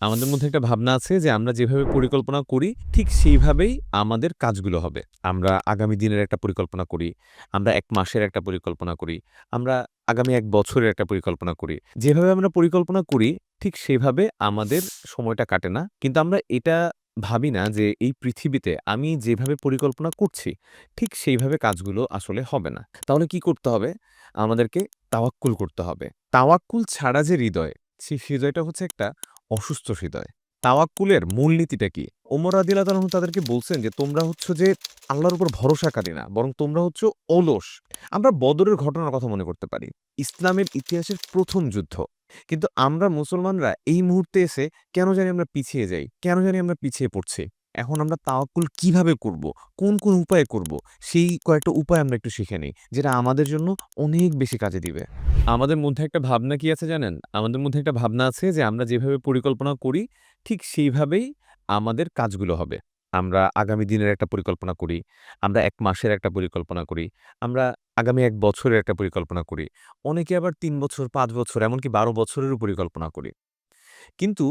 আমাদের মধ্যে একটা ভাবনা আছে যে আমরা যেভাবে পরিকল্পনা করি ঠিক সেইভাবেই আমাদের কাজগুলো হবে। আমরা আগামী দিনের একটা পরিকল্পনা করি, আমরা ১ মাসের একটা পরিকল্পনা করি, আমরা আগামী ১ বছরের একটা পরিকল্পনা করি। যেভাবে আমরা পরিকল্পনা করি ঠিক সেভাবে আমাদের সময়টা কাটে না। কিন্তু আমরা এটা ভাবি না যে এই পৃথিবীতে আমি যেভাবে পরিকল্পনা করছি ঠিক সেইভাবে কাজগুলো আসলে হবে না। তাহলে কি করতে হবে? আমাদেরকে তাওয়াক্কুল করতে হবে। তাওয়াক্কুল ছাড়া যে হৃদয়, সেই হৃদয়টা হচ্ছে একটা অসুস্থ হৃদয়। তাওয়াক্কুলের মূলনীতিটা কি? ওমর রাদিয়াল্লাহু তাআলা আনহু তাদেরকে বলছেন যে, "তোমরা হচ্ছ যে আল্লাহর উপর ভরসাকারী না, বরং তোমরা হচ্ছ অলস।" আমরা বদরের ঘটনার কথা মনে করতে পারি। ইসলামের ইতিহাসের ১ম যুদ্ধ। কিন্তু আমরা মুসলমানরা এই মুহূর্তে এসে কেন জানি আমরা পিছিয়ে যাই? কেন জানি আমরা পিছিয়ে পড়ছি? এখন আমরা তাওয়াক্কুল কিভাবে করব? কোন উপায়ে করব? সেই কয়েকটা উপায় আমরা একটু শিখে নেই, যেটা আমাদের জন্য অনেক বেশি কাজে দিবে। আমাদের মধ্যে একটা ভাবনা কি আছে জানেন? আমাদের মধ্যে একটা ভাবনা আছে যে আমরা যেভাবে পরিকল্পনা করি, ঠিক সেইভাবেই আমাদের কাজগুলো হবে। আমরা আগামী দিনের একটা পরিকল্পনা করি, আমরা ১ মাসের একটা পরিকল্পনা করি, আমরা আগামী ১ বছরের একটা পরিকল্পনা করি। অনেকে আবার ৩ বছর, ৫ বছর এমনকি ১২ বছরেরও পরিকল্পনা করি। কিন্তু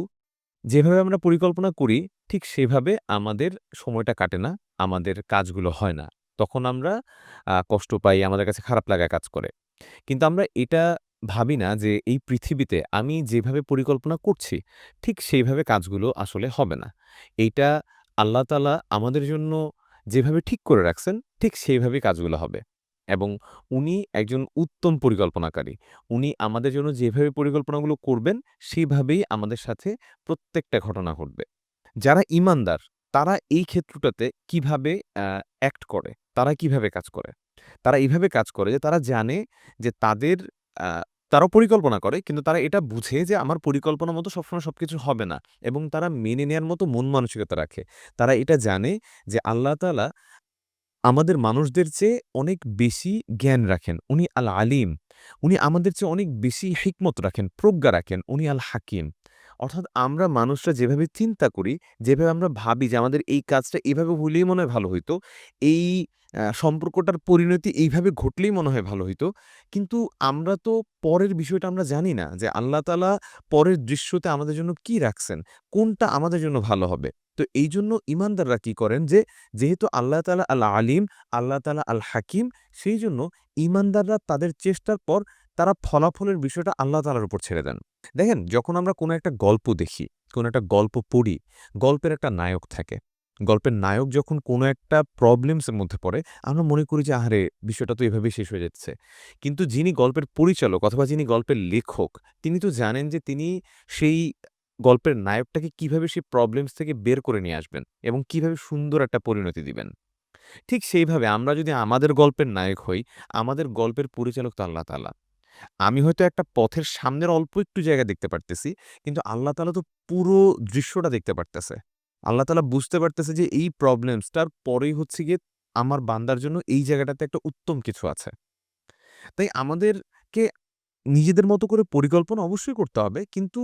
যেভাবে আমরা পরিকল্পনা করি, ঠিক সেভাবে আমাদের সময়টা কাটে না, আমাদের কাজগুলো হয় না। তখন আমরা কষ্ট পাই, আমাদের কাছে খারাপ লাগা কাজ করে। কিন্তু আমরা এটা ভাবি না যে এই পৃথিবীতে আমি যেভাবে পরিকল্পনা করছি, ঠিক সেইভাবে কাজগুলো আসলে হবে না। এইটা আল্লাহ তাআলা আমাদের জন্য যেভাবে ঠিক করে রাখছেন, ঠিক সেইভাবেই কাজগুলো হবে। এবং উনি একজন উত্তম পরিকল্পনাকারী। উনি আমাদের জন্য যেভাবে পরিকল্পনাগুলো করবেন, সেভাবেই আমাদের সাথে প্রত্যেকটা ঘটনা ঘটবে। যারা ঈমানদার, তারা এই ক্ষেত্রটাতে কিভাবে অ্যাক্ট করে? তারা কিভাবে কাজ করে? তারা এইভাবে কাজ করে যে তারা জানে যে তাদের আ তারাও পরিকল্পনা করে কিন্তু তারা এটা বুঝে যে আমার পরিকল্পনা মতো সবসময় সবকিছু হবে না এবং তারা মেনে নেয়ার মতো মন মানসিকতা রাখে। তারা এটা জানে যে আল্লাহ তাআলা আমাদের মানুষদের চেয়ে অনেক বেশি জ্ঞান রাখেন। উনি আল আলিম। উনি আমাদের চেয়ে অনেক বেশি হিকমত রাখেন, প্রজ্ঞা রাখেন। উনি আল হাকিম। অর্থাৎ আমরা মানুষরা যেভাবে চিন্তা করি, যেভাবে আমরা ভাবি যে আমাদের এই কাজটা এভাবে হলেই মনে হয় ভালো হইতো। এই সম্পর্কটার পরিণতি এইভাবে ঘটলেই মনে হয় ভালো হইতো। কিন্তু আমরা তো পরের বিষয়টা আমরা জানি না যে আল্লাহ তাআলা পরের দৃশ্যতে আমাদের জন্য কি রাখছেন? কোনটা আমাদের জন্য ভালো হবে? তো এইজন্য ঈমানদাররা কি করেন যে যেহেতু আল্লাহ তাআলা আল আলিম, আল্লাহ তাআলা আল হাকিম, সেইজন্য ঈমানদাররা তাদের চেষ্টার পর তারা ফলাফলের বিষয়টা আল্লাহ তাআলার উপর ছেড়ে দেন। দেখেন যখন আমরা কোনো একটা গল্প দেখি, কোনো একটা গল্প পড়ি, গল্পের একটা নায়ক থাকে। গল্পের নায়ক যখন কোনো একটা প্রবলেমস এর মধ্যে পড়ে, আমরা মনে করি যে আহারে! বিষয়টা তো এভাবেই শেষ হয়ে যাচ্ছে। কিন্তু যিনি গল্পের পরিচালক অথবা যিনি গল্পের লেখক, তিনি তো জানেন যে তিনি সেই গল্পের নায়কটাকে কিভাবে সেই প্রবলেমস থেকে বের করে নিয়ে আসবেন এবং কিভাবে সুন্দর একটা পরিণতি দিবেন। ঠিক সেইভাবে আমরা যদি আমাদের গল্পের নায়ক হই, আমাদের গল্পের পরিচালক তো আল্লাহ তাআলা। আমি হয়তো একটা পথের সামনের অল্প একটু জায়গা দেখতে পারতেছি, কিন্তু আল্লাহ তাআলা তো পুরো দৃশ্যটা দেখতে পারতেছে। আল্লাহ তাআলা বুঝতে পারতেছে যে এই প্রবলেমসটার পরেই হচ্ছে গিয়ে আমার বান্দার জন্য এই জায়গাটাতে একটা উত্তম কিছু আছে। তাই আমাদেরকে নিজেদের মতো করে পরিকল্পনা অবশ্যই করতে হবে। কিন্তু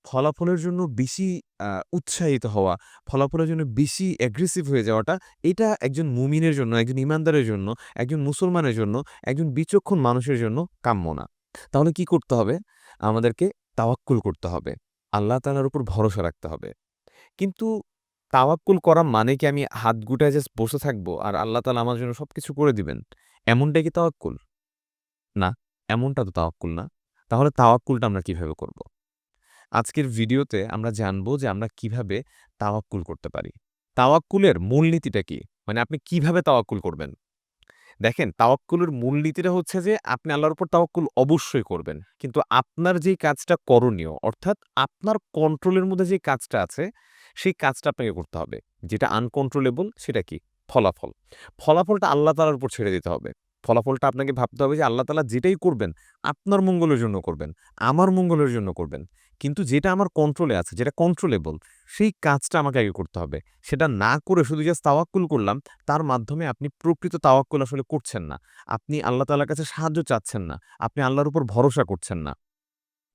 ফলাফলের জন্য বেশি আ উৎসাহিত হওয়া, ফলাফলের জন্য বেশি অ্যাগ্রেসিভ হয়ে যাওয়াটা, এটা একজন মুমিনের জন্য, একজন ঈমানদারের জন্য, একজন মুসলমানের জন্য, একজন বিচক্ষণ মানুষের জন্য কাম্য না। তাহলে কি করতে হবে? আমাদেরকে তাওয়াক্কুল করতে হবে। আল্লাহ তাআলার উপর ভরসা রাখতে হবে। কিন্তু তাওয়াক্কুল করা মানে কি আমি হাত গুটায় জাস্ট বসে থাকবো আর আল্লাহ তাআলা আমার জন্য সবকিছু করে দিবেন? এমনটাই কি তাওয়াক্কুল? না, এমনটা তো তাওয়াক্কুল না। তাহলে তাওয়াক্কুলটা আমরা কিভাবে করব? আজকের ভিডিওতে আমরা জানব যে আমরা কিভাবে তাওয়াক্কুল করতে পারি। তাওয়াক্কুলের মূলনীতিটা কি? মানে আপনি কিভাবে তাওয়াক্কুল করবেন? দেখেন তাওয়াক্কুলের মূলনীতিটা হচ্ছে যে আপনি আল্লাহর উপর তাওয়াক্কুল অবশ্যই করবেন। কিন্তু আপনার যেই কাজটা করণীয় অর্থাৎ আপনার কন্ট্রোলের মধ্যে যে কাজটা আছে, সেই কাজটা আপনাকে করতে হবে। যেটা আনকন্ট্রোলেবল সেটা কি? ফলাফল। ফলাফলটা আল্লাহ তাআলার উপর ছেড়ে দিতে হবে। ফলাফলটা আপনাকে ভাবতে হবে যে আল্লাহ তাআলা যেটাই করবেন, আপনার মঙ্গলের জন্য করবেন, আমার মঙ্গলের জন্য করবেন। কিন্তু যেটা আমার কন্ট্রোলে আছে, যেটা কন্ট্রোলেবল, সেই কাজটা আমাকে আগে করতে হবে। সেটা না করে শুধু জাস্ট তাওয়াক্কুল করলাম, তার মাধ্যমে আপনি প্রকৃত তাওয়াক্কুল আসলে করছেন না। আপনি আল্লাহ তাআলার কাছে সাহায্য চাচ্ছেন না। আপনি আল্লাহর উপর ভরসা করছেন না।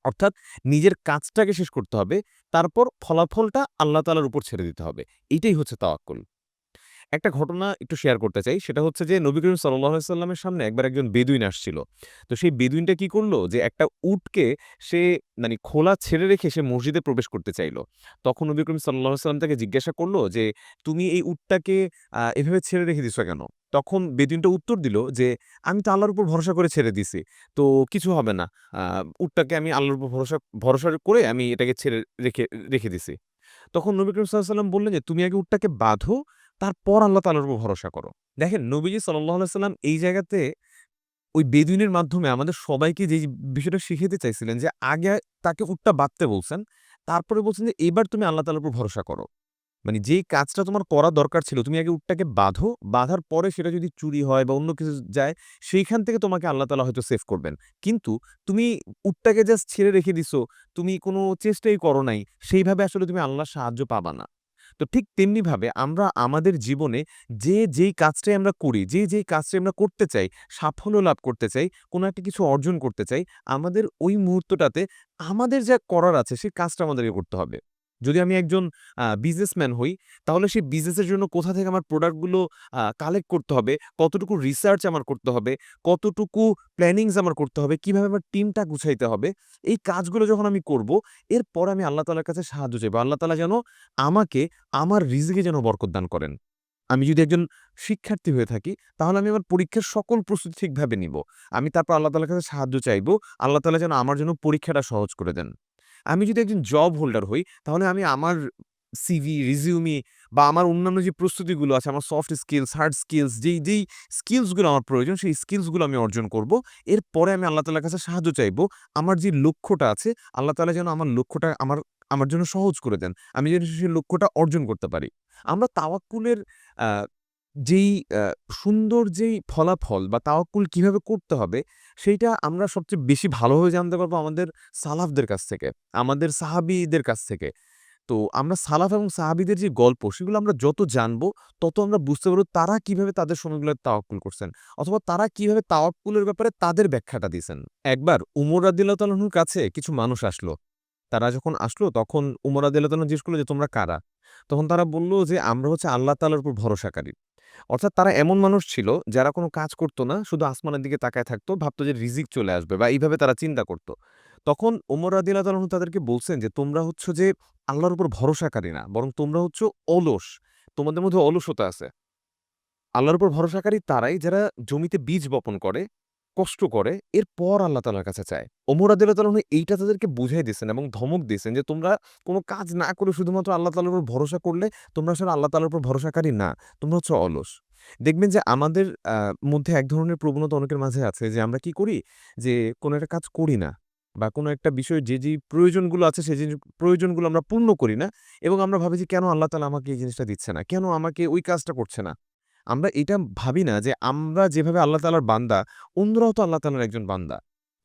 অর্থাৎ নিজের কাজটাকে শেষ করতে হবে। তারপর ফলাফলটা আল্লাহ তাআলার উপর ছেড়ে দিতে হবে। এটাই হচ্ছে তাওয়াক্কুল। একটা ঘটনা একটু শেয়ার করতে চাই। সেটা হচ্ছে যে নবী করিম সাল্লাল্লাহু আলাইহি সাল্লামের সামনে একবার একজন বেদুইন আসছিল। তো সেই বেদুইনটা কি করল যে একটা উটকে সে মানে খোলা ছেড়ে রেখে সে মসজিদে প্রবেশ করতে চাইল। তখন নবী করিম সাল্লাল্লাহু আলাইহি সাল্লাম তাকে জিজ্ঞাসা করল যে, "তুমি এই উটটাকে এভাবে ছেড়ে রেখে দিছো কেন?" তখন বেদুইনটা উত্তর দিল যে, "আমি তো আল্লাহর উপর ভরসা করে ছেড়ে দিছি। তো কিছু হবে না। আ উটটাকে আমি আল্লাহর উপর ভরসা ভরসা করে আমি এটাকে ছেড়ে রেখে রেখে দিছি।" তখন নবী করিম সাল্লাল্লাহু আলাইহি সাল্লাম বললেন যে, "তুমি আগে উটটাকে বাঁধো, তারপর আল্লাহ তাআলার উপর ভরসা করো।" দেখেন নবীজি সাল্লাল্লাহু আলাইহি সাল্লাম এই জায়গাতে ওই বেদুইনের মাধ্যমে আমাদের সবাইকে যেই বিষয়টা শিখাতে চাইছিলেন যে, আগে তাকে উটটা বাঁধতে বলছেন। তারপরে বলছেন যে, "এবার তুমি আল্লাহ তাআলার উপর ভরসা করো।" মানে যেই কাজটা তোমার করা দরকার ছিল, তুমি আগে উটটাকে বাঁধো। বাঁধার পরে সেটা যদি চুরি হয় বা অন্য কিছু যায়, সেইখান থেকে তোমাকে আল্লাহ তাআলা হয়তো সেভ করবেন। কিন্তু তুমি উটটাকে জাস্ট ছেড়ে রেখে দিছো, তুমি কোনো চেষ্টাই করো নাই। সেইভাবে আসলে তুমি আল্লাহর সাহায্য পাবা না। তো ঠিক তেমনিভাবে আমরা আমাদের জীবনে যেই কাজটাই আমরা করি, যেই কাজটাই আমরা করতে চাই, সাফল্য লাভ করতে চাই, কোনো একটা কিছু অর্জন করতে চাই, আমাদের ওই মুহূর্তটাতে আমাদের যা করার আছে সেই কাজটা আমাদেরকে করতে হবে। যদি আমি একজন বিজনেসম্যান হই, তাহলে সেই বিজনেসের জন্য কোথা থেকে আমার প্রোডাক্টগুলো কালেক্ট করতে হবে, কতটুকু রিসার্চ আমার করতে হবে, কতটুকু প্ল্যানিংস আমার করতে হবে, কিভাবে আমার টিমটা গুছাইতে হবে, এই কাজগুলো যখন আমি করব, এরপর আমি আল্লাহ তাআলার কাছে সাহায্য চাইবো। আল্লাহ তাআলা যেন আমাকে আমার রিজিকে যেন বরকত দান করেন। আমি যদি একজন শিক্ষার্থী হয়ে থাকি, তাহলে আমি আমার পরীক্ষার সকল প্রস্তুতি ঠিকভাবে নিব। আমি তারপর আল্লাহ তাআলার কাছে সাহায্য চাইবো। আল্লাহ তাআলা যেন আমার জন্য পরীক্ষাটা সহজ করে দেন। আমি যদি একজন জব হোল্ডার হই, তাহলে আমি আমার সিভি, রিজিউমি বা আমার অন্যান্য যে প্রস্তুতিগুলো আছে, আমার সফট স্কিলস, হার্ড স্কিলস যেই স্কিলস গুলো আমার প্রয়োজন, সেই স্কিলস গুলো আমি অর্জন করব। এরপরে আমি আল্লাহ তাআলার কাছে সাহায্য চাইবো। আমার যে লক্ষ্যটা আছে, আল্লাহ তাআলা যেন আমার লক্ষ্যটা আমার জন্য সহজ করে দেন। আমি যেন সেই লক্ষ্যটা অর্জন করতে পারি। আমরা তাওয়াক্কুলের আ যেই আ সুন্দর যেই ফলাফল বা তাওয়াক্কুল কিভাবে করতে হবে, সেইটা আমরা সবচেয়ে বেশি ভালোভাবে জানতে পারবো আমাদের সালাফদের কাছ থেকে, আমাদের সাহাবীদের কাছ থেকে। তো আমরা সালাফ এবং সাহাবীদের যে গল্প, সেগুলো আমরা যত জানবো, তত আমরা বুঝতে পারবো তারা কিভাবে তাদের সময়গুলোতে তাওয়াক্কুল করছেন। অথবা তারা কিভাবে তাওয়াক্কুলের ব্যাপারে তাদের ব্যাখ্যাটা দিছেন। একবার উমর রাদিয়াল্লাহু তাআলা আনহুর কাছে কিছু মানুষ আসলো। তারা যখন আসলো তখন উমর রাদিয়াল্লাহু তাআলা জিজ্ঞেস করল যে, "তোমরা কারা?" তখন তারা বলল যে, "আমরা হচ্ছে আল্লাহ তাআলার উপর ভরসাকারী।" অর্থাৎ তারা এমন মানুষ ছিল যারা কোনো কাজ করত না, শুধু আসমানের দিকে তাকায় থাকতো, ভাবত যে রিজিক চলে আসবে বা এইভাবে তারা চিন্তা করত। তখন ওমর রাদিয়াল্লাহু তাআলা আনহু তাদেরকে বলছেন যে, "তোমরা হচ্ছ যে আল্লাহর উপর ভরসাকারী না, বরং তোমরা হচ্ছ অলস। তোমাদের মধ্যে অলসতা আছে। আল্লাহর উপর ভরসাকারী তারাই যারা জমিতে বীজ বপন করে, কষ্ট করে, এরপর আল্লাহ তাআলার কাছে চায়।" ওমর রাদিয়াল্লাহু তাআলা আনহু এইটা তাদেরকে বুঝাই দিয়েছেন এবং ধমক দিয়েছেন যে, "তোমরা কোন কাজ না করে শুধুমাত্র আল্লাহ তাআলার উপর ভরসা করলে, তোমরা আসলে আল্লাহ তাআলার উপর ভরসাকারী না। তোমরা হচ্ছ অলস।" দেখবেন যে আমাদের মধ্যে এক ধরনের প্রবণতা অনেকের মাঝে আছে যে আমরা কি করি? যে কোন একটা কাজ করি না বা কোন একটা বিষয়ে যেই প্রয়োজনগুলো আছে সেই প্রয়োজনগুলো আমরা পূর্ণ করি না এবং আমরা ভাবি যে কেন আল্লাহ তাআলা আমাকে এই জিনিসটা দিচ্ছে না? কেন আমাকে ওই কাজটা করছে না? আমরা এটা ভাবি না যে আমরা যেভাবে আল্লাহ তাআলার বান্দা, অন্যরাও তো আল্লাহ তাআলার একজন বান্দা।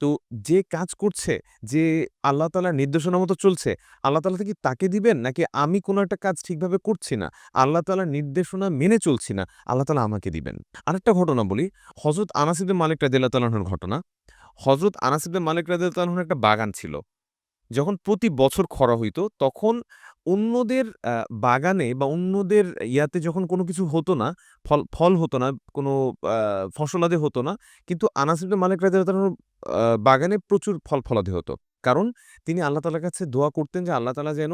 তো যে কাজ করছে, যে আল্লাহ তাআলার নির্দেশনা মতো চলছে, আল্লাহ তাআলা কি তাকে দিবেন? নাকি আমি কোন একটা কাজ ঠিকভাবে করছি না, আল্লাহ তাআলার নির্দেশনা মেনে চলছি না, আল্লাহ তাআলা আমাকে দিবেন। আরেকটা ঘটনা বলি, হযরত আনাস ইবনে মালিক রাদিয়াল্লাহু তাআলা আনহুর ঘটনা। হযরত আনাস ইবনে মালিক রাদিয়াল্লাহু তাআলা আনহুর একটা বাগান ছিল। যখন প্রতি বছর খরা হইতো, তখন অন্যদের বাগানে বা অন্যদের ইয়াতে যখন কোনো কিছু হতো না, ফল হতো না, কোনো আ ফসলাদি হতো না। কিন্তু আনাস ইবনে মালিক রাদিয়াল্লাহু তাআলার বাগানে প্রচুর ফলাদি হতো। কারণ তিনি আল্লাহ তাআলার কাছে দোয়া করতেন যে আল্লাহ তাআলা যেন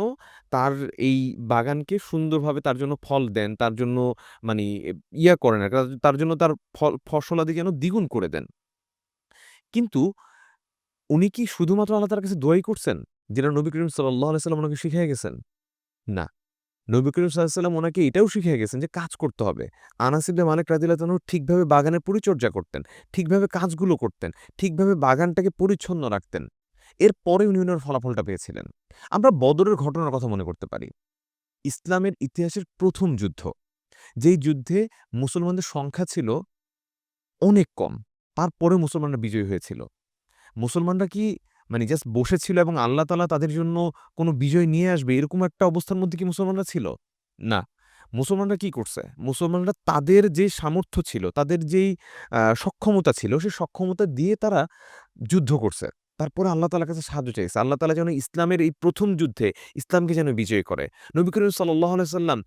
তার এই বাগানকে সুন্দরভাবে তার জন্য ফল দেন, তার জন্য মানি ইয়া করেন আরকি, তার জন্য তার ফসলাদি যেন দ্বিগুণ করে দেন। কিন্তু উনি কি শুধুমাত্র আল্লাহ তাআলার কাছে দোয়াই করছেন? যেটা নবী করিম সাল্লাল্লাহু আলাইহি সাল্লাম উনাকে শিখাইয়া গেছেন? না। নবী করিম সাল্লাল্লাহু আলাইহি সাল্লাম উনাকে এটাও শিখিয়ে গেছেন যে কাজ করতে হবে। আনাস ইবনে মালিক রাদিয়াল্লাহু আনহু ঠিকভাবে বাগানের পরিচর্যা করতেন, ঠিকভাবে কাজগুলো করতেন, ঠিকভাবে বাগানটাকে পরিচ্ছন্ন রাখতেন। এরপরে উনি উনার ফলাফলটা পেয়েছিলেন। আমরা বদরের ঘটনার কথা মনে করতে পারি। ইসলামের ইতিহাসের ১ম যুদ্ধ। যেই যুদ্ধে মুসলমানদের সংখ্যা ছিল অনেক কম। তারপরেও মুসলমানরা বিজয়ী হয়েছিল। মুসলমানরা কি মানে জাস্ট বসেছিল এবং আল্লাহ তাআলা তাদের জন্য কোন বিজয় নিয়ে আসবে এরকম একটা অবস্থার মধ্যে কি মুসলমানরা ছিল? না। মুসলমানরা কি করছে? মুসলমানরা তাদের যে সামর্থ্য ছিল, তাদের যেই সক্ষমতা ছিল, সেই সক্ষমতা দিয়ে তারা যুদ্ধ করছে। তারপরে আল্লাহ তাআলার কাছে সাহায্য চাইছে। আল্লাহ তাআলা যেন ইসলামের এই ১ম যুদ্ধে ইসলামকে যেন বিজয়ী করে। নবী করিম সাল্লাল্লাহু আলাইহি সাল্লাম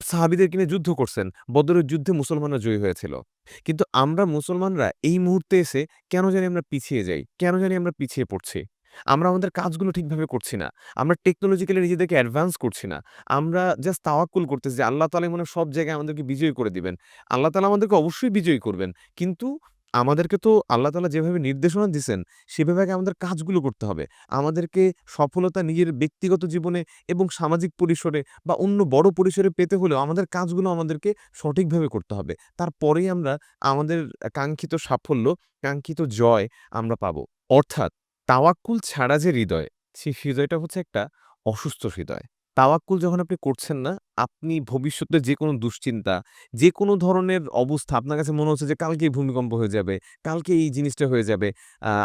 সাহাবীদেরকে নিয়ে যুদ্ধ করছেন। বদরের যুদ্ধে মুসলমানরা জয়ী হয়েছিল। কিন্তু আমরা মুসলমানরা এই মুহূর্তে এসে কেন জানি আমরা পিছিয়ে যাই? কেন জানি আমরা পিছিয়ে পড়ছি? আমরা আমাদের কাজগুলো ঠিকভাবে করছি না। আমরা টেকনোলজিক্যালি নিজেদেরকে অ্যাডভান্স করছি না। আমরা জাস্ট তাওয়াক্কুল করতেছি যে আল্লাহ তাআলাই মনে হয় সব জায়গায় আমাদেরকে বিজয়ী করে দিবেন। আল্লাহ তাআলা আমাদেরকে অবশ্যই বিজয়ী করবেন। কিন্তু আমাদেরকে তো আল্লাহ তাআলা যেভাবে নির্দেশনা দিছেন, সেভাবে আগে আমাদের কাজগুলো করতে হবে। আমাদেরকে সফলতা নিজের ব্যক্তিগত জীবনে এবং সামাজিক পরিসরে বা অন্য বড় পরিসরে পেতে হলেও আমাদের কাজগুলো আমাদেরকে সঠিকভাবে করতে হবে। তারপরেই আমরা আমাদের কাঙ্ক্ষিত সাফল্য, কাঙ্ক্ষিত জয় আমরা পাবো। অর্থাৎ তাওয়াক্কুল ছাড়া যে হৃদয়, সেই হৃদয়টা হচ্ছে একটা অসুস্থ হৃদয়। তাওয়াক্কুল যখন আপনি করছেন না, আপনি ভবিষ্যতে যেকোনো দুশ্চিন্তা, যেকোনো ধরনের অবস্থা আপনার কাছে মনে হচ্ছে যে কালকেই ভূমিকম্প হয়ে যাবে, কালকে এই জিনিসটা হয়ে যাবে।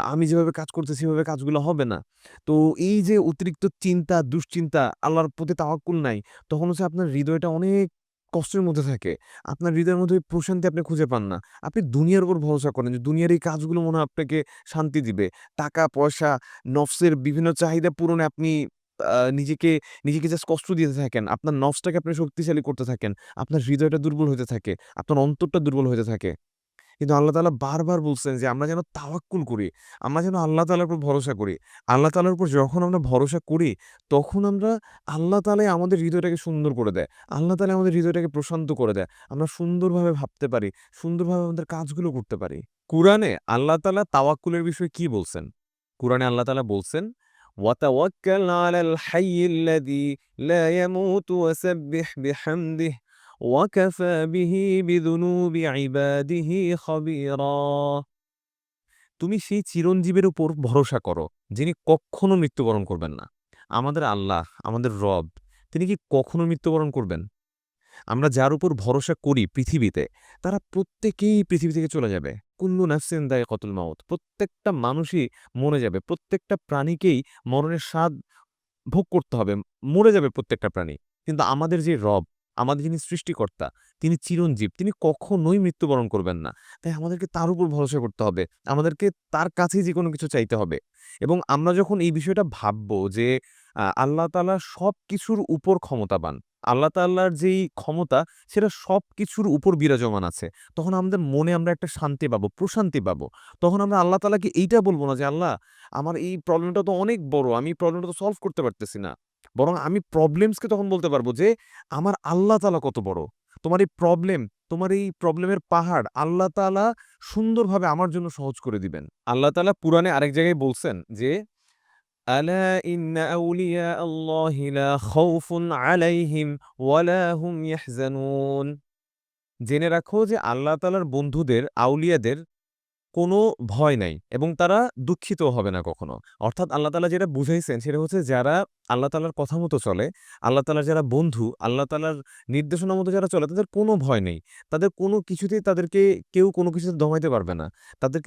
আমি যেভাবে কাজ করতেছি সেভাবে কাজগুলো হবে না। তো এই যে অতিরিক্ত চিন্তা, দুশ্চিন্তা, আল্লাহর প্রতি তাওয়াক্কুল নাই, তখন হচ্ছে আপনার হৃদয়টা অনেক কষ্টের মধ্যে থাকে। আপনার হৃদয়ের মধ্যে ওই প্রশান্তি আপনি খুঁজে পান না। আপনি দুনিয়ার উপর ভরসা করেন যে দুনিয়ার এই কাজগুলো মনে হয় আপনাকে শান্তি দিবে। টাকা-পয়সা, নফসের বিভিন্ন চাহিদা পূরণে আপনি নিজেকে জাস্ট কষ্ট দিতে থাকেন। আপনার নফসটাকে আপনি শক্তিশালী করতে থাকেন। আপনার হৃদয়টা দুর্বল হইতে থাকে। আপনার অন্তরটা দুর্বল হইতে থাকে। কিন্তু আল্লাহ তাআলা বারবার বলছেন যে আমরা যেন তাওয়াক্কুল করি। আমরা যেন আল্লাহ তাআলার উপর ভরসা করি। আল্লাহ তাআলার উপর যখন আমরা ভরসা করি, তখন আমরা আল্লাহ তাআলাই আমাদের হৃদয়টাকে সুন্দর করে দেয়। আল্লাহ তাআলা আমাদের হৃদয়টাকে প্রশান্ত করে দেয়। আমরা সুন্দরভাবে ভাবতে পারি, সুন্দরভাবে আমাদের কাজগুলো করতে পারি। কুরআনে আল্লাহ তাআলা তাওয়াক্কুলের বিষয়ে কি বলছেন? কুরআনে আল্লাহ তাআলা বলছেন, "ওয়াতাওয়াক্কাল আলাল হাইয়্যিল্লাযী লা ইয়ামুতু ওয়াসাব্বিহ বিহামদিহি ওয়াকাফা বিহি বিযুনুবি ইবাদিহি খাবীরা।" তুমি সেই চিরঞ্জীবের উপর ভরসা করো, যিনি কক্ষনো মৃত্যুবরণ করবেন না। আমাদের আল্লাহ, আমাদের রব, তিনি কি কখনো মৃত্যুবরণ করবেন? আমরা যার উপর ভরসা করি পৃথিবীতে, তারা প্রত্যেকেই পৃথিবী থেকে চলে যাবে। কুল্লু নাফসিন যায়কাতুল মাউত। প্রত্যেকটা মানুষই মরে যাবে। প্রত্যেকটা প্রাণীকেই মরণের স্বাদ ভোগ করতে হবে। মরে যাবে প্রত্যেকটা প্রাণী। কিন্তু আমাদের যে রব, আমাদের যিনি সৃষ্টিকর্তা, তিনি চিরঞ্জীব। তিনি কখনোই মৃত্যুবরণ করবেন না। তাই আমাদেরকে তার উপর ভরসা করতে হবে। আমাদেরকে তার কাছেই যেকোনো কিছু চাইতে হবে। এবং আমরা যখন এই বিষয়টা ভাববো যে আল্লাহ তাআলা সবকিছুর উপর ক্ষমতাবান। আল্লাহ তাআলার যেই ক্ষমতা সেটা সবকিছুর উপর বিরাজমান আছে। তখন আমাদের মনে আমরা একটা শান্তি পাবো, প্রশান্তি পাবো। তখন আমরা আল্লাহ তাআলাকে এইটা বলব না যে, "আল্লাহ আমার এই প্রবলেমটা তো অনেক বড়। আমি এই প্রবলেমটা তো সলভ করতে পারতেছি না।" বরং আমি প্রবলেমসকে তখন বলতে পারবো যে, "আমার আল্লাহ তাআলা কত বড়। তোমার এই প্রবলেম, তোমার এই প্রবলেমের পাহাড় আল্লাহ তাআলা সুন্দরভাবে আমার জন্য সহজ করে দিবেন।" আল্লাহ তাআলা কুরআনে আরেক জায়গায় বলছেন যে, "আলা ইন্না আউলিয়া আল্লাহি লা খাউফুন আলাইহিম ওয়া লা হুম ইয়াহজানুন।" জেনে রাখো যে আল্লাহ তাআলার বন্ধুদের, আউলিয়াদের কোনো ভয় নাই এবং তারা দুঃখিতও হবে না কখনো। অর্থাৎ আল্লাহ তাআলা যেটা বুঝাইছেন সেটা হচ্ছে যারা আল্লাহ তাআলার কথা মতো চলে, আল্লাহ তাআলার যারা বন্ধু, আল্লাহ তাআলার নির্দেশনা মতো যারা চলে তাদের কোনো ভয় নেই। তাদের কোনো কিছুতেই তাদেরকে কেউ কোনো কিছুতে দমাইতে পারবে না।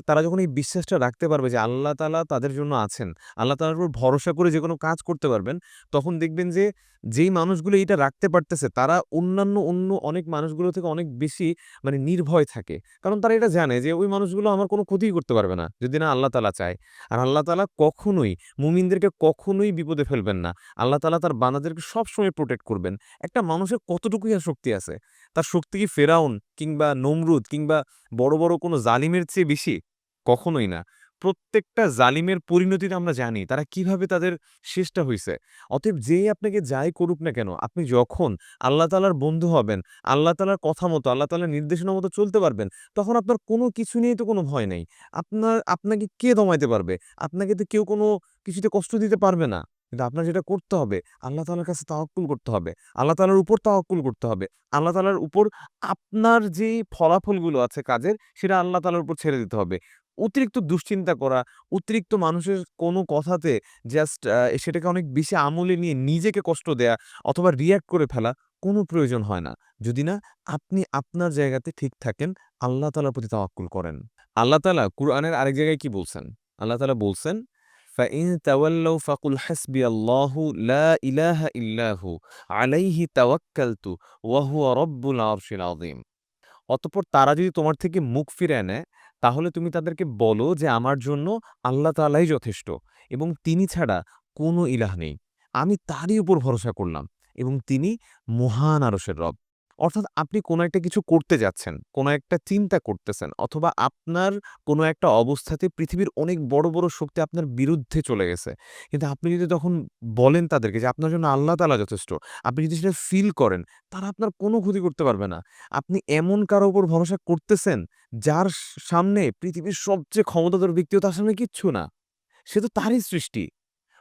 তারা যখন এই বিশ্বাসটা রাখতে পারবে যে আল্লাহ তাআলা তাদের জন্য আছেন, আল্লাহ তাআলার উপর ভরসা করে যেকোনো কাজ করতে পারবেন, তখন দেখবেন যে যেই মানুষগুলো এইটা রাখতে পারতেছে তারা অন্য অনেক মানুষগুলো থেকে অনেক বেশি মানে নির্ভয় থাকে। কারণ তারা এটা জানে যে ওই মানুষগুলো আমার কোনো ক্ষতিই করতে পারবে না, যদি না আল্লাহ তাআলা চায়। আর আল্লাহ তাআলা কখনোই মুমিনদেরকে কখনোই বিপদে ফেলবেন না। আল্লাহ তাআলা তার বান্দাদেরকে সবসময় প্রোটেক্ট করবেন। একটা মানুষের কতটুকুই আর শক্তি আছে? তার শক্তি কি ফেরাউন কিংবা নমরুদ কিংবা বড় কোনো জালিমের চেয়ে বেশি? কখনোই না। প্রত্যেকটা জালিমের পরিণতিটা আমরা জানি। তারা কিভাবে তাদের শেষটা হইছে। অতএব যেই আপনাকে যাই করুক না কেন, আপনি যখন আল্লাহ তাআলার বন্ধু হবেন, আল্লাহ তাআলার কথা মতো, আল্লাহ তাআলার নির্দেশনা মতো চলতে পারবেন, তখন আপনার কোনো কিছু নিয়েই তো কোনো ভয় নাই। আপনাকে কে দমাইতে পারবে? আপনাকে তো কেউ কোনো কিছুতে কষ্ট দিতে পারবে না। কিন্তু আপনার যেটা করতে হবে, আল্লাহ তাআলার কাছে তাওয়াক্কুল করতে হবে। আল্লাহ তাআলার উপর তাওয়াক্কুল করতে হবে। আল্লাহ তাআলার উপর আপনার যেই ফলাফলগুলো আছে কাজের, সেটা আল্লাহ তাআলার উপর ছেড়ে দিতে হবে। অতিরিক্ত দুশ্চিন্তা করা, অতিরিক্ত মানুষের কোনো কথাতে জাস্ট সেটাকে অনেক বেশি আমলে নিয়ে নিজেকে কষ্ট দেয়া অথবা রিঅ্যাক্ট করে ফেলা কোনো প্রয়োজন হয় না। যদি না আপনি আপনার জায়গাতে ঠিক থাকেন, আল্লাহ তাআলার প্রতি তাওয়াক্কুল করেন। আল্লাহ তাআলা কুরআনের আরেক জায়গায় কি বলছেন? আল্লাহ তাআলা বলছেন, "ফাইন তাওয়াল্লাউ ফাকুল হাসবিয়াল্লাহু লা ইলাহা ইল্লা হু আলাইহি তাওয়াক্কালতু ওয়া হুয়া রাব্বুল আরশিল আযীম।" অতঃপর তারা যদি তোমার থেকে মুখ ফিরায় নেয়, তাহলে তুমি তাদেরকে বলো যে আমার জন্য আল্লাহ তাআলাই যথেষ্ট এবং তিনি ছাড়া কোনো ইলাহ নেই। আমি তারই উপর ভরসা করলাম এবং তিনি মহান আরশের রব। অর্থাৎ আপনি কোনো একটা কিছু করতে যাচ্ছেন, কোনো একটা চিন্তা করতেছেন অথবা আপনার কোনো একটা অবস্থাতে পৃথিবীর অনেক বড়, বড় শক্তি আপনার বিরুদ্ধে চলে গেছে। কিন্তু আপনি যদি তখন বলেন তাদেরকে যে আপনার জন্য আল্লাহ তাআলা যথেষ্ট, আপনি যদি সেটা ফিল করেন, তারা আপনার কোনো ক্ষতি করতে পারবে না। আপনি এমন কারো উপর ভরসা করতেছেন, যার সামনে পৃথিবীর সবচেয়ে ক্ষমতাধর ব্যক্তিও তার সামনে কিচ্ছু না। সে তো তারই সৃষ্টি।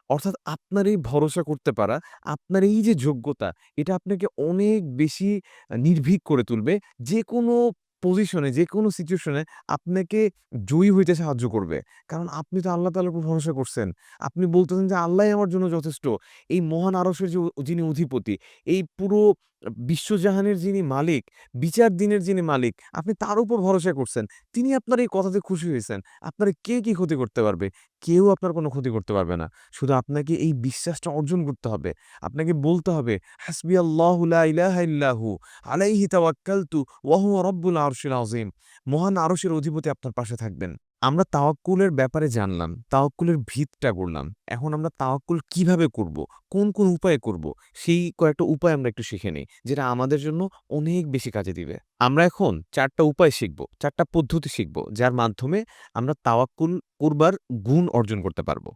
অর্থাৎ আপনার এই ভরসা করতে পারা, আপনার এই যে যোগ্যতা, এটা আপনাকে অনেক বেশি নির্ভীক করে তুলবে। যেকোনো পজিশনে, যেকোনো সিচুয়েশনে আপনাকে জয়ী হইতে সাহায্য করবে। কারণ আপনি তো আল্লাহ তাআলার উপর ভরসা করছেন। আপনি বলতেছেন যে, "আল্লাহই আমার জন্য যথেষ্ট।" এই মহান আরশের যে যিনি অধিপতি, এই পুরো বিশ্বজাহানের যিনি মালিক, বিচার দিনের যিনি মালিক, আপনি তার উপর ভরসা করছেন। তিনি আপনার এই কথাতে খুশি হয়েছেন। আপনারে কে কি ক্ষতি করতে পারবে? কেউ আপনার কোনো ক্ষতি করতে পারবে না। শুধু আপনাকে এই বিশ্বাসটা অর্জন করতে হবে। আপনাকে বলতে হবে, "হাসবিয়াল্লাহু লা ইলাহা ইল্লাহু, আলাইহি তাওয়াক্কালতু ওয়া হুয়া রাব্বুল আরশিল আযীম।" মহান আরশের অধিপতি আপনার পাশে থাকবেন। আমরা তাওয়াক্কুলের ব্যাপারে জানলাম, তাওয়াক্কুলের ভিতটা গড়লাম। এখন আমরা তাওয়াক্কুল কিভাবে করব? কোন, কোন উপায়ে করব? সেই কয়েকটা উপায় আমরা একটু শিখে নেই, যেটা আমাদের জন্য অনেক বেশি কাজে দিবে। আমরা এখন ৪ টা উপায় শিখব, ৪ টা পদ্ধতি শিখব, যার মাধ্যমে আমরা তাওয়াক্কুল করবার গুণ অর্জন করতে পারব।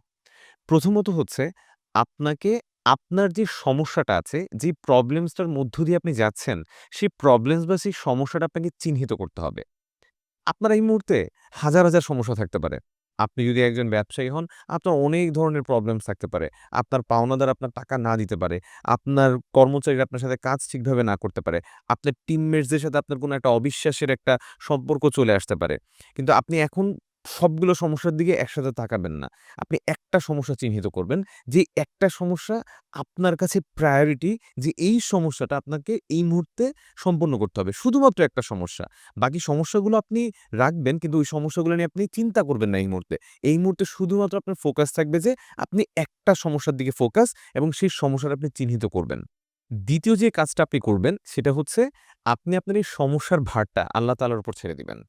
প্রথমত হচ্ছে আপনাকে আপনার যে সমস্যাটা আছে, যে প্রবলেমসটার মধ্য দিয়ে আপনি যাচ্ছেন, সেই প্রবলেমস বা সেই সমস্যাটা আপনাকে চিহ্নিত করতে হবে। আপনার এই মুহূর্তে হাজার, হাজার সমস্যা থাকতে পারে। আপনি যদি একজন ব্যবসায়ী হন, আপনার অনেক ধরনের প্রবলেমস থাকতে পারে। আপনার পাওনাদার আপনার টাকা না দিতে পারে। আপনার কর্মচারীরা আপনার সাথে কাজ ঠিকভাবে না করতে পারে। আপনার টিমমেটসদের সাথে আপনার কোনো একটা অবিশ্বাসের একটা সম্পর্ক চলে আসতে পারে। কিন্তু আপনি এখন সবগুলো সমস্যার দিকে একসাথে তাকাবেন না। আপনি একটা সমস্যা চিহ্নিত করবেন, যে একটা সমস্যা আপনার কাছে প্রায়োরিটি, যে এই সমস্যাটা আপনাকে এই মুহূর্তে সম্পন্ন করতে হবে। শুধুমাত্র একটা সমস্যা। বাকি সমস্যাগুলো আপনি রাখবেন, কিন্তু ওই সমস্যাগুলো নিয়ে আপনি চিন্তা করবেন না এই মুহূর্তে। এই মুহূর্তে শুধুমাত্র আপনার ফোকাস থাকবে যে আপনি একটা সমস্যার দিকে ফোকাস এবং সেই সমস্যাটা আপনি চিহ্নিত করবেন। দ্বিতীয় যে কাজটা আপনি করবেন সেটা হচ্ছে আপনি আপনার এই সমস্যার ভারটা আল্লাহ তাআলার উপর ছেড়ে দিবেন।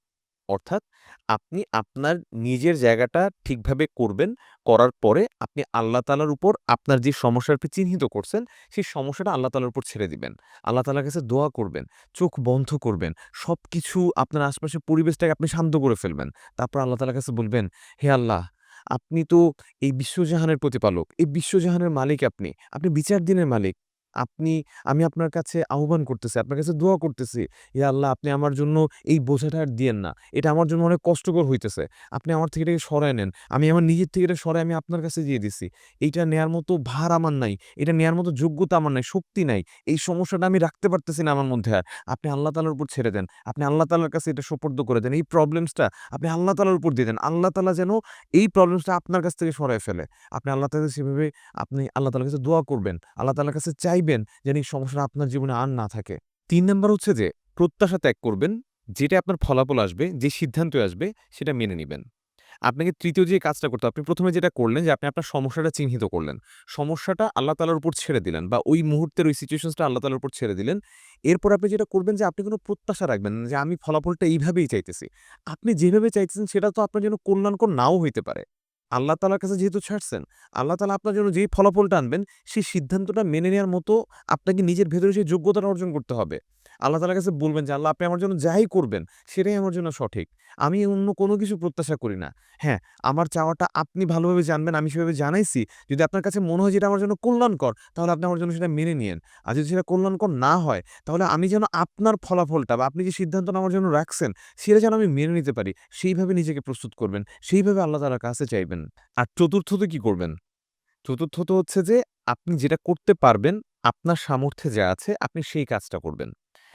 অর্থাৎ আপনি আপনার নিজের জায়গাটা ঠিকভাবে করবেন। করার পরে আপনি আল্লাহ তাআলার উপর আপনার যে সমস্যা আপনি চিহ্নিত করছেন, সেই সমস্যাটা আল্লাহ তাআলার উপর ছেড়ে দিবেন। আল্লাহ তাআলার কাছে দোয়া করবেন, চোখ বন্ধ করবেন। সবকিছু আপনার আশপাশের পরিবেশটাকে আপনি শান্ত করে ফেলবেন। তারপর আল্লাহ তাআলার কাছে বলবেন, "হে আল্লাহ, আপনি তো এই বিশ্বজাহানের প্রতিপালক। এই বিশ্বজাহানের মালিক আপনি। আপনি বিচার দিনের মালিক। আপনি আমি আপনার কাছে আহ্বান করতেছি, আপনার কাছে দোয়া করতেছি। ইয়া আল্লাহ, আপনি আমার জন্য এই বোঝাটা আর দিয়েন না। এটা আমার জন্য অনেক কষ্টকর হইতেছে। আপনি আমার থেকে এটাকে সরায় নেন। আমি আমার নিজের থেকে এটা সরায় আমি আপনার কাছে দিয়ে দিছি। এইটা নেয়ার মতো ভার আমার নাই। এটা নেয়ার মতো যোগ্যতা আমার নাই, শক্তি নাই। এই সমস্যাটা আমি রাখতে পারতেছি না আমার মধ্যে আর। আপনি আল্লাহ তাআলার উপর ছেড়ে দেন। আপনি আল্লাহ তাআলার কাছে এটা সোপর্দ করে দেন। এই প্রবলেমসটা আপনি আল্লাহ তাআলার উপর দিয়ে দেন। আল্লাহ তাআলা যেন এই প্রবলেমসটা আপনার কাছ থেকে সরায় ফেলে। আপনি আল্লাহ তাআলা সেভাবে আপনি আল্লাহ তাআলার কাছে দোয়া করবেন। আল্লাহ তাআলার কাছে চাইবেন যেন এই সমস্যাটা আপনার জীবনে আর না থাকে। ৩ নাম্বার হচ্ছে যে প্রত্যাশা ত্যাগ করবেন। যেটা আপনার ফলাফল আসবে, যে সিদ্ধান্ত আসবে সেটা মেনে নিবেন। আপনাকে ৩য় যে কাজটা করতে হবে, আপনি ১ম এ যেটা করলেন যে আপনি আপনার সমস্যাটা চিহ্নিত করলেন। সমস্যাটা আল্লাহ তাআলার উপর ছেড়ে দিলেন বা ওই মুহূর্তের ওই সিচুয়েশনসটা আল্লাহ তাআলার উপর ছেড়ে দিলেন। এরপর আপনি যেটা করবেন যে আপনি কোন প্রত্যাশা রাখবেন না যে আমি ফলাফলটা এইভাবেই চাইতেছি। আপনি যেভাবে চাইতেছেন সেটা তো আপনার জন্য কল্যাণকর নাও হইতে পারে। আল্লাহ তাআলার কাছে যেহেতু ছাড়ছেন, আল্লাহ তাআলা আপনার জন্য যেই ফলাফলটা আনবেন, সেই সিদ্ধান্তটা মেনে নেয়ার মতো আপনাকে নিজের ভেতরে সেই যোগ্যতাটা অর্জন করতে হবে। আল্লাহ তাআলার কাছে বলবেন যে, "আল্লাহ, আপনি আমার জন্য যাই করবেন, সেটাই আমার জন্য সঠিক। আমি অন্য কোনো কিছু প্রত্যাশা করি না। হ্যাঁ, আমার চাওয়াটা আপনি ভালোভাবে জানবেন, আমি সেভাবে জানাইছি। যদি আপনার কাছে মনে হয় যে এটা আমার জন্য কল্যাণকর, তাহলে আপনি আমার জন্য সেটা মেনে নিয়েন। আর যদি সেটা কল্যাণকর না হয়, তাহলে আমি যেন আপনার ফলাফলটা বা আপনি যে সিদ্ধান্তটা আমার জন্য রাখছেন, সেটা যেন আমি মেনে নিতে পারি, সেইভাবে নিজেকে প্রস্তুত করবেন। সেইভাবে আল্লাহ তাআলার কাছে চাইবেন।" আর চতুর্থত কি করবেন? চতুর্থত হচ্ছে যে আপনি যেটা করতে পারবেন, আপনার সামর্থ্যে যা আছে, আপনি সেই কাজটা করবেন।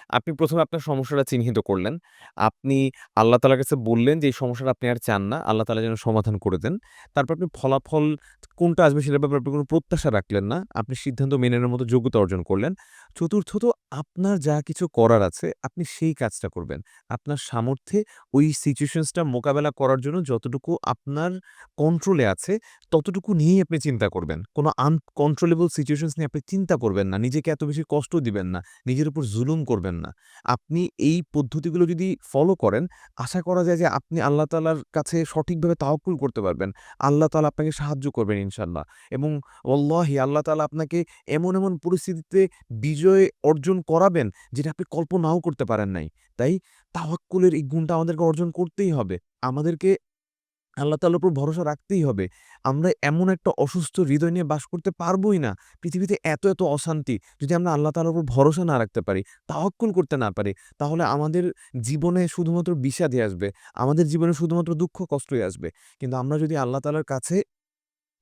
আপনি ১ম এ আপনার সমস্যাটা চিহ্নিত করলেন। আপনি আল্লাহ তাআলার কাছে বললেন যে এই সমস্যাটা আপনি আর চান না। আল্লাহ তাআলা যেন সমাধান করে দেন। তারপর আপনি ফলাফল কোনটা আসবে সেটার ব্যাপারে আপনি কোন প্রত্যাশা রাখলেন না। আপনি সিদ্ধান্ত মেনে নেওয়ার মতো যোগ্যতা অর্জন করলেন। চতুর্থত আপনার যা কিছু করার আছে আপনি সেই কাজটা করবেন। আপনার সামর্থ্যে ওই সিচুয়েশনসটা মোকাবেলা করার জন্য যতটুকু আপনার কন্ট্রোলে আছে ততটুকু নিয়েই আপনি চিন্তা করবেন। কোন আনকন্ট্রোলেবল সিচুয়েশনস নিয়ে আপনি চিন্তা করবেন না। নিজেকে এত বেশি কষ্ট দিবেন না। নিজের উপর জুলুম করবেন পারবেন না। আপনি এই পদ্ধতিগুলো যদি ফলো করেন, আশা করা যায় যে আপনি আল্লাহ তাআলার কাছে সঠিকভাবে তাওয়াক্কুল করতে পারবেন। আল্লাহ তাআলা আপনাকে সাহায্য করবেন ইনশাআল্লাহ। এবং ওয়াল্লাহি আল্লাহ তাআলা আপনাকে এমন পরিস্থিতিতে বিজয় অর্জন করাবেন, যেটা আপনি কল্পনাও করতে পারেন নাই। তাই তাওয়াক্কুলের এই গুণটা আমাদেরকে অর্জন করতেই হবে। আমাদেরকে আল্লাহ তাআলার উপর ভরসা রাখতেই হবে। আমরা এমন একটা অসুস্থ হৃদয় নিয়ে বাস করতে পারবোই না। পৃথিবীতে এত অশান্তি। যদি আমরা আল্লাহ তাআলার উপর ভরসা না রাখতে পারি, তাওয়াক্কুল করতে না পারি, তাহলে আমাদের জীবনে শুধুমাত্র বিষাদই আসবে। আমাদের জীবনে শুধুমাত্র দুঃখ কষ্টই আসবে। কিন্তু আমরা যদি আল্লাহ তাআলার কাছে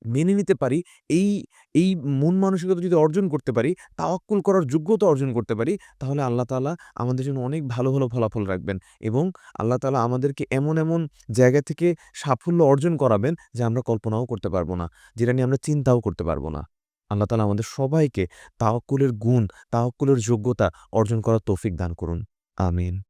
মেনে নিতে পারি, এই এই মন মানসিকতা যদি অর্জন করতে পারি, তাওয়াক্কুল করার যোগ্যতা অর্জন করতে পারি, তাহলে আল্লাহ তাআলা আমাদের জন্য অনেক ভালো ফলাফল রাখবেন এবং আল্লাহ তাআলা আমাদেরকে এমন জায়গা থেকে সাফল্য অর্জন করাবেন, যা আমরা কল্পনাও করতে পারব না, যেটা নিয়ে আমরা চিন্তাও করতে পারব না। আল্লাহ তাআলা আমাদের সবাইকে তাওয়াক্কুলের গুণ, তাওয়াক্কুলের যোগ্যতা অর্জন করার তৌফিক দান করুন। আমিন।